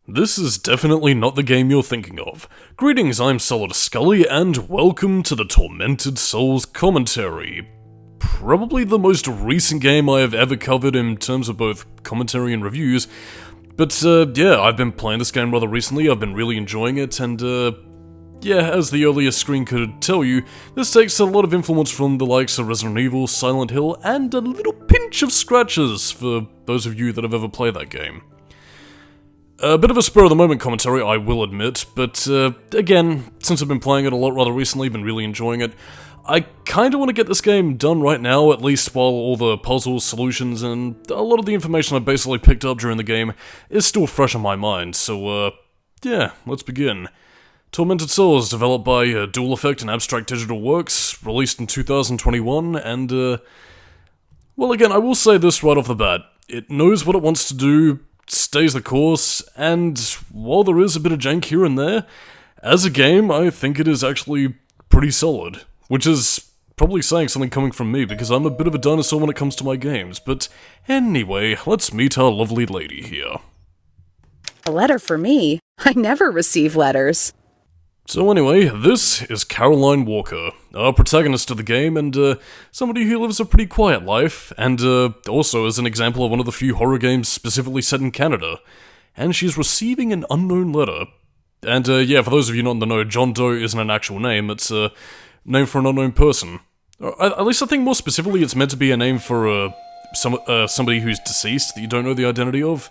This is definitely not the game you're thinking of. Greetings, I'm Solidus Skully, and welcome to the Tormented Souls commentary. Probably the most recent game I have ever covered in terms of both commentary and reviews, but yeah, I've been playing this game rather recently, I've been really enjoying it, and yeah, as the earlier screen could tell you, this takes a lot of influence from the likes of Resident Evil, Silent Hill, and a little pinch of scratches for those of you that have ever played that game. A bit of a spur-of-the-moment commentary, I will admit, but again, since I've been playing it a lot rather recently, been really enjoying it, I kinda want to get this game done right now, at least while all the puzzles, solutions, and a lot of the information I basically picked up during the game is still fresh in my mind, so yeah, let's begin. Tormented Souls, developed by Dual Effect and Abstract Digital Works, released in 2021, and well again, I will say this right off the bat, it knows what it wants to do, stays the course, and while there is a bit of jank here and there, as a game, I think it is actually pretty solid. Which is probably saying something coming from me, because I'm a bit of a dinosaur when it comes to my games, but anyway, let's meet our lovely lady here. A letter for me? I never receive letters. So anyway, this is Caroline Walker, our protagonist of the game, and somebody who lives a pretty quiet life, and also is an example of one of the few horror games specifically set in Canada. And she's receiving an unknown letter. And yeah, for those of you not in the know, John Doe isn't an actual name, it's a name for an unknown person. At least I think more specifically it's meant to be a name for somebody who's deceased that you don't know the identity of.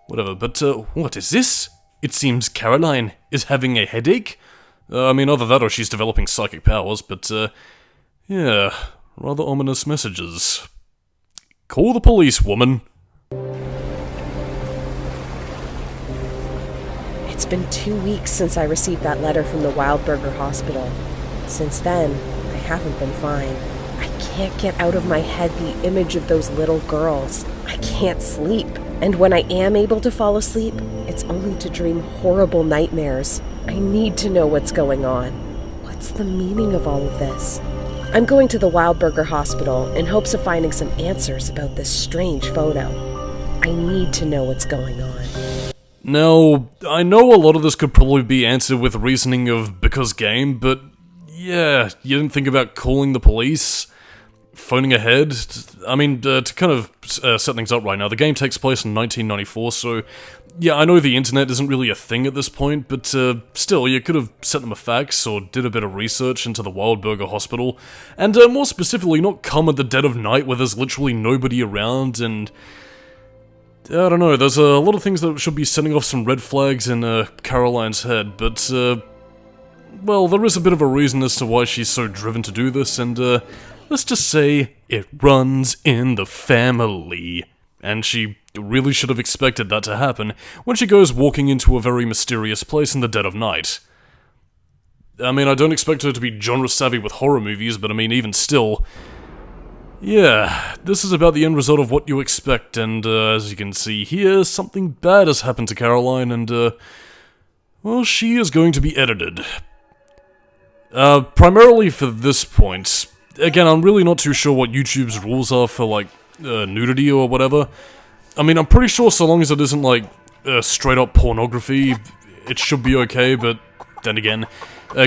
Whatever, but what is this? It seems Caroline is having a headache? I mean, either that or she's developing psychic powers, but, yeah, rather ominous messages. Call the police, woman. It's been 2 weeks since I received that letter from the Wildberger Hospital. Since then, I haven't been fine. I can't get out of my head the image of those little girls. I can't sleep. And when I am able to fall asleep, it's only to dream horrible nightmares. I need to know what's going on. What's the meaning of all of this? I'm going to the Wildberger Hospital in hopes of finding some answers about this strange photo. I need to know what's going on. Now, I know a lot of this could probably be answered with reasoning of because game, but yeah, you didn't think about calling the police? Phoning ahead? I mean, to kind of set things up right now, the game takes place in 1994, so yeah, I know the internet isn't really a thing at this point, but still, you could have sent them a fax or did a bit of research into the Wildberger Hospital, and more specifically, not come at the dead of night where there's literally nobody around, and I don't know, there's a lot of things that should be setting off some red flags in Caroline's head, but well, there is a bit of a reason as to why she's so driven to do this, and let's just say, it runs in the family. And she really should have expected that to happen when she goes walking into a very mysterious place in the dead of night. I mean, I don't expect her to be genre-savvy with horror movies, but I mean, even still, yeah, this is about the end result of what you expect, and as you can see here, something bad has happened to Caroline, and well, she is going to be edited. Primarily for this point. Again, I'm really not too sure what YouTube's rules are for, like, nudity or whatever. I mean, I'm pretty sure so long as it isn't, like, straight-up pornography, it should be okay, but then again,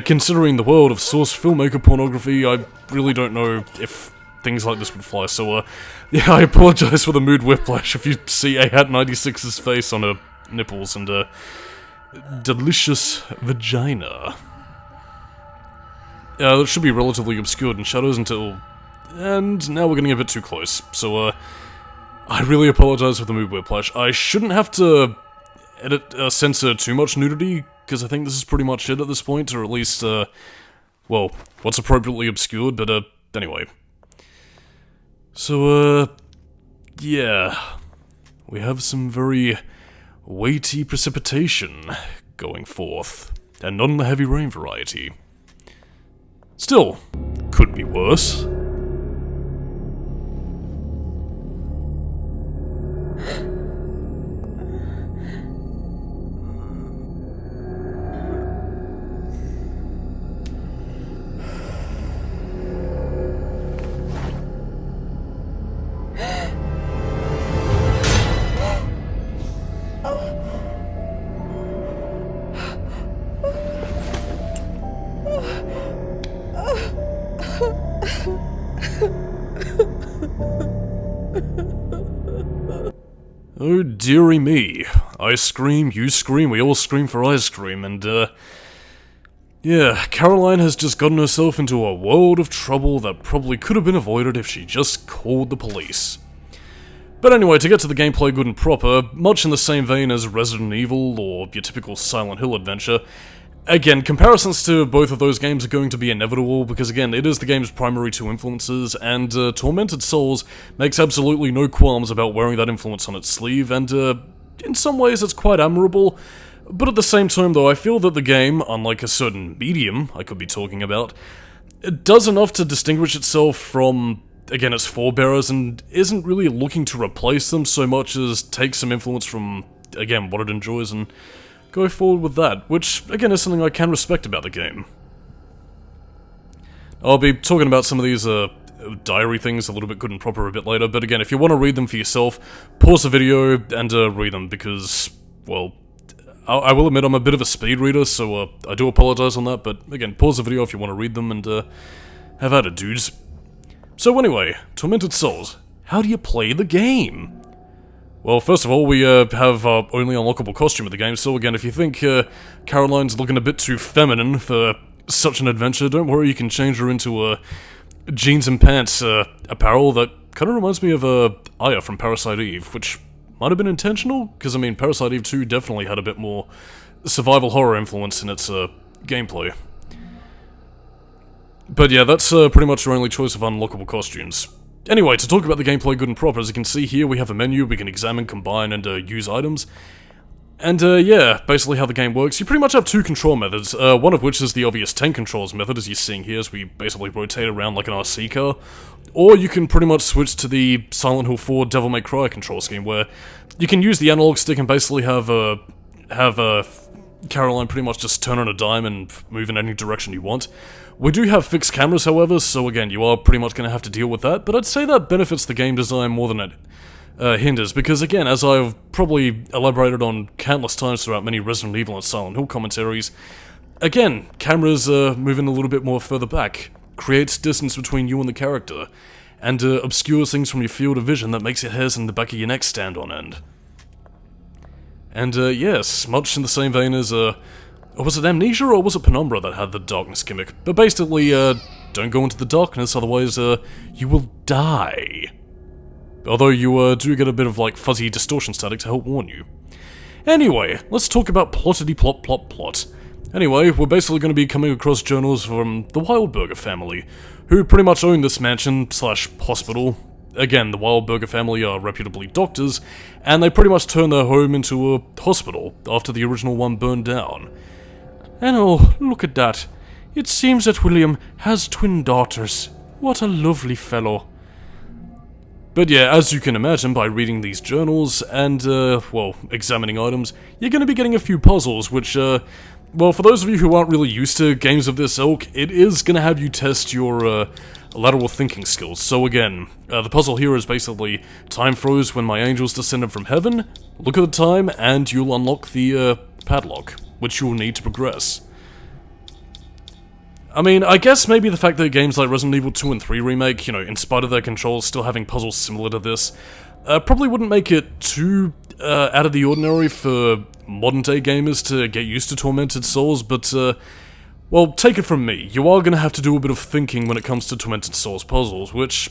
considering the world of source filmmaker pornography, I really don't know if things like this would fly, so, yeah, I apologize for the mood whiplash if you see A-Hat96's face on her nipples and, delicious vagina. That should be relatively obscured in shadows until... And now we're getting a bit too close, so, I really apologize for the mood whiplash. I shouldn't have to censor too much nudity, because I think this is pretty much it at this point, or at least, well, what's appropriately obscured, but, anyway. So, yeah, we have some very weighty precipitation going forth, and not in the heavy rain variety. Still, could be worse. Oh dearie me. I scream, you scream, we all scream for ice cream, and yeah, Caroline has just gotten herself into a world of trouble that probably could have been avoided if she just called the police. But anyway, to get to the gameplay good and proper, much in the same vein as Resident Evil or your typical Silent Hill adventure, again, comparisons to both of those games are going to be inevitable because, again, it is the game's primary two influences, and Tormented Souls makes absolutely no qualms about wearing that influence on its sleeve, and in some ways it's quite admirable. But at the same time, though, I feel that the game, unlike a certain medium I could be talking about, it does enough to distinguish itself from, again, its forebearers, and isn't really looking to replace them so much as take some influence from, again, what it enjoys and go forward with that, which, again, is something I can respect about the game. I'll be talking about some of these, diary things a little bit good and proper a bit later, but again, if you want to read them for yourself, pause the video and read them, because, well, I will admit I'm a bit of a speed reader, so I do apologize on that, but again, pause the video if you want to read them, and have at it, dudes. So anyway, Tormented Souls, how do you play the game? Well, first of all, we have only unlockable costume of the game, so again, if you think Caroline's looking a bit too feminine for such an adventure, don't worry, you can change her into jeans and pants apparel that kind of reminds me of Aya from Parasite Eve, which might have been intentional, because, I mean, Parasite Eve 2 definitely had a bit more survival horror influence in its gameplay. But yeah, that's pretty much your only choice of unlockable costumes. Anyway, to talk about the gameplay good and proper, as you can see here, we have a menu, we can examine, combine, and use items. And yeah, basically how the game works, you pretty much have two control methods, one of which is the obvious 10 controls method, as you're seeing here, as we basically rotate around like an RC car. Or you can pretty much switch to the Silent Hill 4 Devil May Cry control scheme, where you can use the analog stick and basically have Caroline pretty much just turn on a dime and move in any direction you want. We do have fixed cameras, however, so again, you are pretty much going to have to deal with that, but I'd say that benefits the game design more than it hinders, because again, as I've probably elaborated on countless times throughout many Resident Evil and Silent Hill commentaries, again, cameras moving a little bit more further back creates distance between you and the character, and obscures things from your field of vision that makes your hairs in the back of your neck stand on end. And yes, much in the same vein as, was it Amnesia or was it Penumbra that had the darkness gimmick? But basically, don't go into the darkness, otherwise you will die. Although you do get a bit of like fuzzy distortion static to help warn you. Anyway, let's talk about plot. Anyway, we're basically going to be coming across journals from the Wildberger family, who pretty much own this mansion/hospital. Again, the Wildberger family are reputably doctors, and they pretty much turned their home into a hospital after the original one burned down. And oh, look at that. It seems that William has twin daughters. What a lovely fellow. But yeah, as you can imagine by reading these journals and, well, examining items, you're going to be getting a few puzzles, which, well, for those of you who aren't really used to games of this ilk, it is going to have you test your, lateral thinking skills. So again, the puzzle here is basically, time froze when my angels descended from heaven, look at the time, and you'll unlock the, padlock, which you'll need to progress. I mean, I guess maybe the fact that games like Resident Evil 2 and 3 Remake, you know, in spite of their controls still having puzzles similar to this, probably wouldn't make it too out of the ordinary for modern-day gamers to get used to Tormented Souls, but, well, take it from me, you are going to have to do a bit of thinking when it comes to Tormented Souls puzzles, which,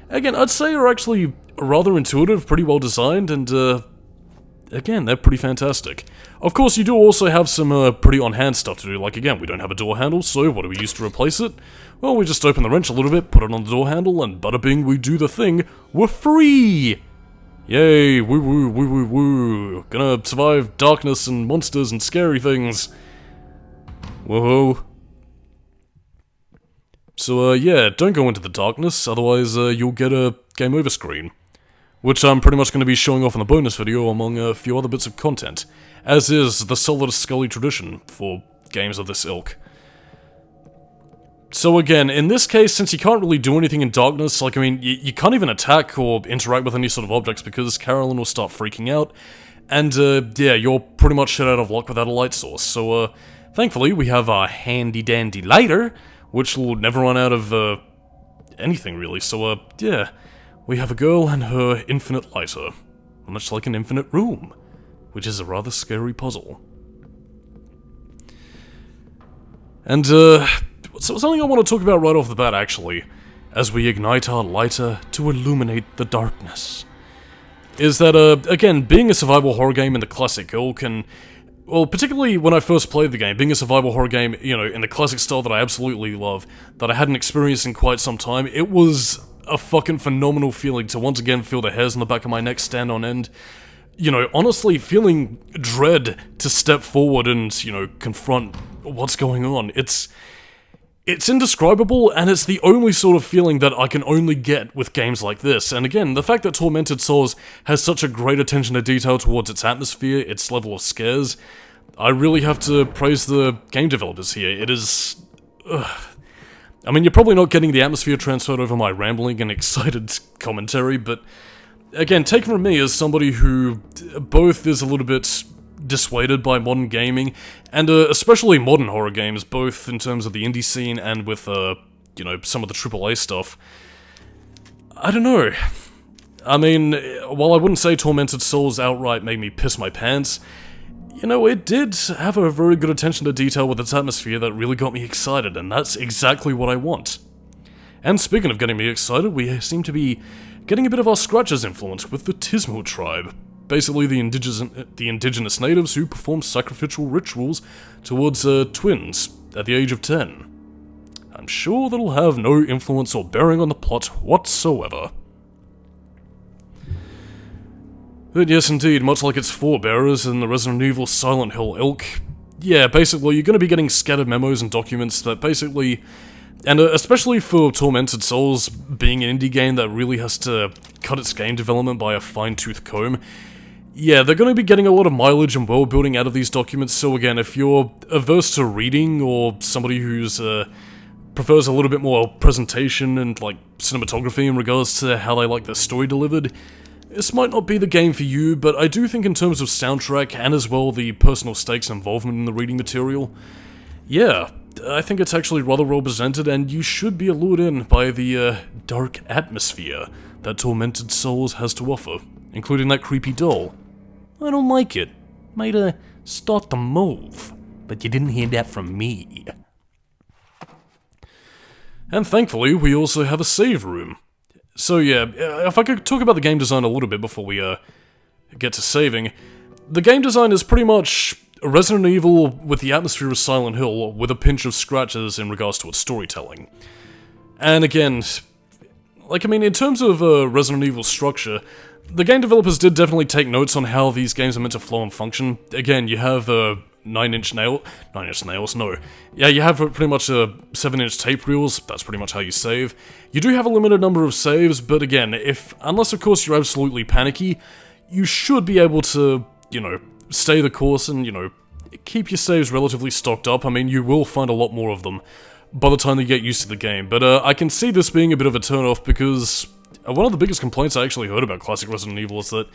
again, I'd say are actually rather intuitive, pretty well designed, and, again, they're pretty fantastic. Of course, you do also have some pretty on-hand stuff to do, like again, we don't have a door handle, so what do we use to replace it? Well, we just open the wrench a little bit, put it on the door handle, and bada bing, we do the thing, we're free! Yay, woo woo woo woo woo, gonna survive darkness and monsters and scary things. Whoa. So yeah, don't go into the darkness, otherwise you'll get a game over screen. Which I'm pretty much going to be showing off in the bonus video among a few other bits of content, as is the Solidus Skully tradition for games of this ilk. So again, in this case, since you can't really do anything in darkness, like I mean, you can't even attack or interact with any sort of objects because Carolyn will start freaking out, and yeah, you're pretty much shut out of luck without a light source, so thankfully we have our handy dandy lighter, which will never run out of anything really, so yeah. We have a girl and her infinite lighter. much like an infinite room, which is a rather scary puzzle. And, something I want to talk about right off the bat, actually, as we ignite our lighter to illuminate the darkness, is that, again, being a survival horror game in the classic ilk, and, well, particularly when I first played the game, being a survival horror game, you know, in the classic style that I absolutely love, that I hadn't experienced in quite some time, it was a fucking phenomenal feeling to once again feel the hairs on the back of my neck stand on end. You know, honestly, feeling dread to step forward and, you know, confront what's going on. It's indescribable, and it's the only sort of feeling that I can only get with games like this. And again, the fact that Tormented Souls has such a great attention to detail towards its atmosphere, its level of scares, I really have to praise the game developers here. It is... I mean, you're probably not getting the atmosphere transferred over my rambling and excited commentary, but again, taken from me as somebody who both is a little bit dissuaded by modern gaming, and especially modern horror games, both in terms of the indie scene and with, you know, some of the AAA stuff. I don't know. I mean, while I wouldn't say Tormented Souls outright made me piss my pants, you know, it did have a very good attention to detail with its atmosphere that really got me excited, and that's exactly what I want. And speaking of getting me excited, we seem to be getting a bit of our Scratchers influence with the Tismo tribe. Basically the indigenous natives who perform sacrificial rituals towards twins at the age of 10. I'm sure that'll have no influence or bearing on the plot whatsoever. But yes, indeed, much like its forebearers in the Resident Evil Silent Hill ilk, yeah, basically you're going to be getting scattered memos and documents that basically, and especially for Tormented Souls being an indie game that really has to cut its game development by a fine-tooth comb, yeah, they're going to be getting a lot of mileage and world-building out of these documents, so again, if you're averse to reading, or somebody who's, prefers a little bit more presentation and, like, cinematography in regards to how they like their story delivered, this might not be the game for you, but I do think in terms of soundtrack, and as well the personal stakes involvement in the reading material, yeah, I think it's actually rather well presented, and you should be allured in by the, dark atmosphere that Tormented Souls has to offer, including that creepy doll. I don't like it. Might, start to move. But you didn't hear that from me. And thankfully, we also have a save room. So yeah, if I could talk about the game design a little bit before we, get to saving. The game design is pretty much Resident Evil with the atmosphere of Silent Hill, with a pinch of Scratchers in regards to its storytelling. And again, like, I mean, in terms of, Resident Evil structure, the game developers did definitely take notes on how these games are meant to flow and function. Again, you have, 9-inch nails, no. Yeah, you have pretty much 7-inch tape reels, that's pretty much how you save. You do have a limited number of saves, but again, unless of course you're absolutely panicky, you should be able to, you know, stay the course and, you know, keep your saves relatively stocked up. I mean, you will find a lot more of them by the time you get used to the game, but I can see this being a bit of a turn-off because one of the biggest complaints I actually heard about classic Resident Evil is that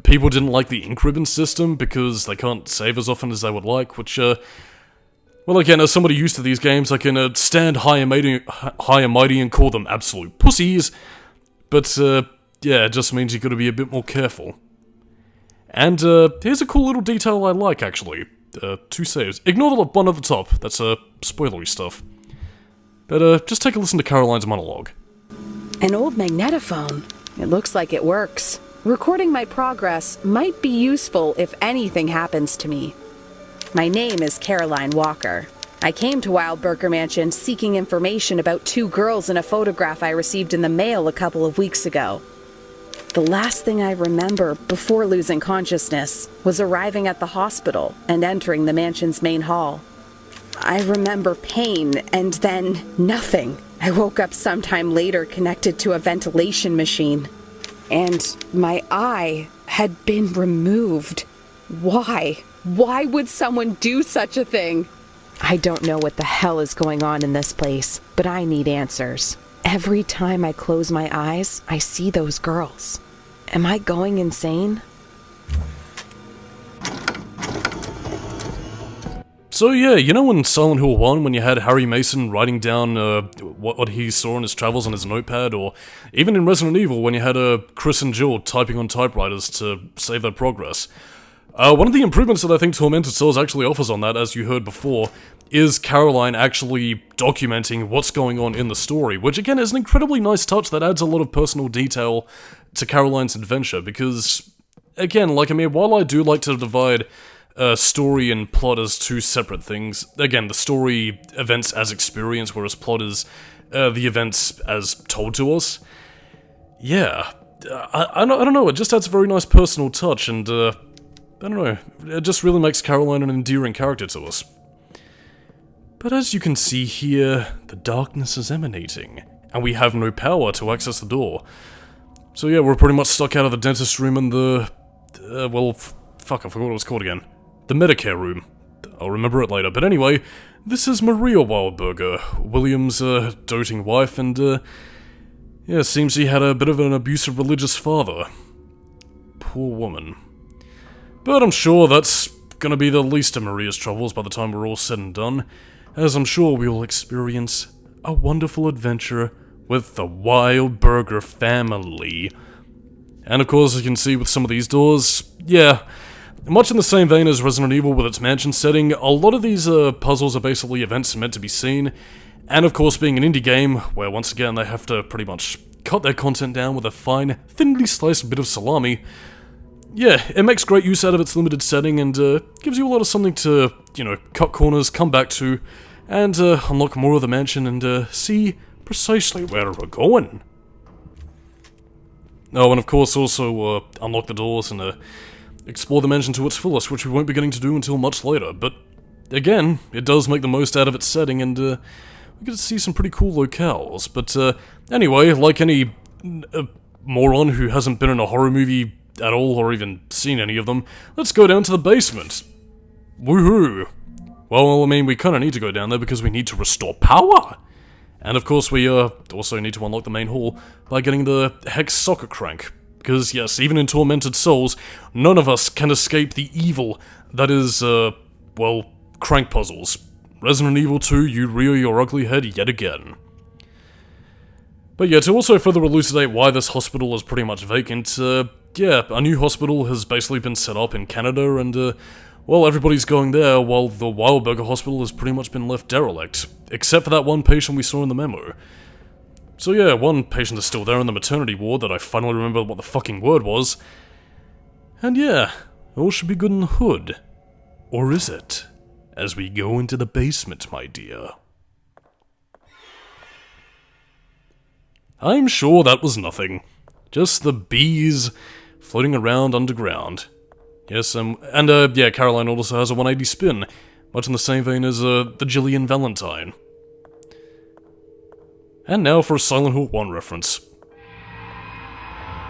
people didn't like the ink ribbon system because they can't save as often as they would like, which, well, again, as somebody used to these games, I can stand high and mighty and call them absolute pussies, but, yeah, it just means you gotta be a bit more careful. And, here's a cool little detail I like, actually. 2 saves. Ignore the one at the top, that's, spoilery stuff. But, just take a listen to Caroline's monologue. An old magnetophone. It looks like it works. Recording my progress might be useful if anything happens to me. My name is Caroline Walker. I came to Wildberger Mansion seeking information about 2 girls in a photograph I received in the mail a couple of weeks ago. The last thing I remember before losing consciousness was arriving at the hospital and entering the mansion's main hall. I remember pain and then nothing. I woke up sometime later connected to a ventilation machine. And my eye had been removed. Why? Why would someone do such a thing? I don't know what the hell is going on in this place, but I need answers. Every time I close my eyes, I see those girls. Am I going insane? So yeah, you know in Silent Hill 1 when you had Harry Mason writing down what he saw in his travels on his notepad, or even in Resident Evil when you had Chris and Jill typing on typewriters to save their progress. One of the improvements that I think Tormented Souls actually offers on that, as you heard before, is Caroline actually documenting what's going on in the story, which again is an incredibly nice touch that adds a lot of personal detail to Caroline's adventure, because, again, while I do like to divide story and plot as two separate things, again, the story events as experience, whereas plot is the events as told to us, yeah, I don't know, it just adds a very nice personal touch, and, I don't know, it just really makes Caroline an endearing character to us. But as you can see here, the darkness is emanating, and we have no power to access the door. So yeah, we're pretty much stuck out of the dentist room and the... fuck, I forgot what it was called again. The Medicare room. I'll remember it later. But anyway, this is Maria Wildberger, William's doting wife, and yeah, seems he had a bit of an abusive religious father. Poor woman. But I'm sure that's gonna be the least of Maria's troubles by the time we're all said and done, as I'm sure we will experience a wonderful adventure with the Wildberger family. And of course, as you can see with some of these doors, yeah, much in the same vein as Resident Evil with its mansion setting, a lot of these puzzles are basically events meant to be seen, and of course being an indie game, where once again they have to pretty much cut their content down with a fine, thinly sliced bit of salami, yeah, it makes great use out of its limited setting and gives you a lot of something to, you know, cut corners, come back to, and unlock more of the mansion and see precisely where we're going. Oh, and of course also unlock the doors and explore the mansion to its fullest, which we won't be getting to do until much later, but again, it does make the most out of its setting and we get to see some pretty cool locales. But anyway, like any moron who hasn't been in a horror movie at all, or even seen any of them, let's go down to the basement. Woohoo! Well, I mean, we kinda need to go down there because we need to restore power! And of course we also need to unlock the main hall by getting the Hex Socket Crank. Because yes, even in Tormented Souls, none of us can escape the evil that is, crank puzzles. Resident Evil 2, you rear your ugly head yet again. But yeah, to also further elucidate why this hospital is pretty much vacant, yeah, a new hospital has basically been set up in Canada, and, well, everybody's going there, while the Wildberger Hospital has pretty much been left derelict, except for that one patient we saw in the memo. So yeah, one patient is still there in the maternity ward that I finally remember what the fucking word was. And yeah, all should be good in the hood. Or is it? As we go into the basement, my dear. I'm sure that was nothing. Just the bees floating around underground. Yes, yeah, Caroline also has a 180 spin, much in the same vein as, the Jillian Valentine. And now for a Silent Hill 1 reference.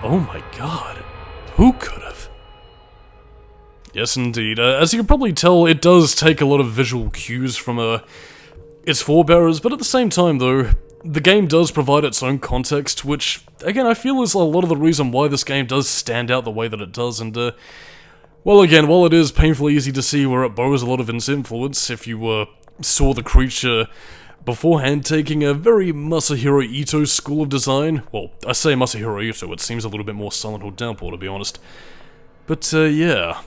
Oh my god, who could've? Yes indeed, as you can probably tell, it does take a lot of visual cues from, its forebearers, but at the same time though, the game does provide its own context, which, again, I feel is a lot of the reason why this game does stand out the way that it does, and, well, again, while it is painfully easy to see where it borrows a lot of its influence, if you, saw the creature beforehand taking a very Masahiro Ito school of design, well, I say Masahiro Ito, it seems a little bit more Silent Hill Downpour, to be honest. But, yeah,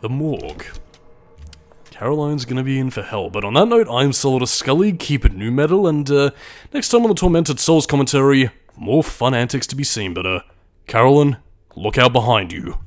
the morgue. Caroline's gonna be in for hell, but on that note, I'm Solidus Skully, keep it new metal, and, next time on the Tormented Souls commentary, more fun antics to be seen, but, Caroline, look out behind you.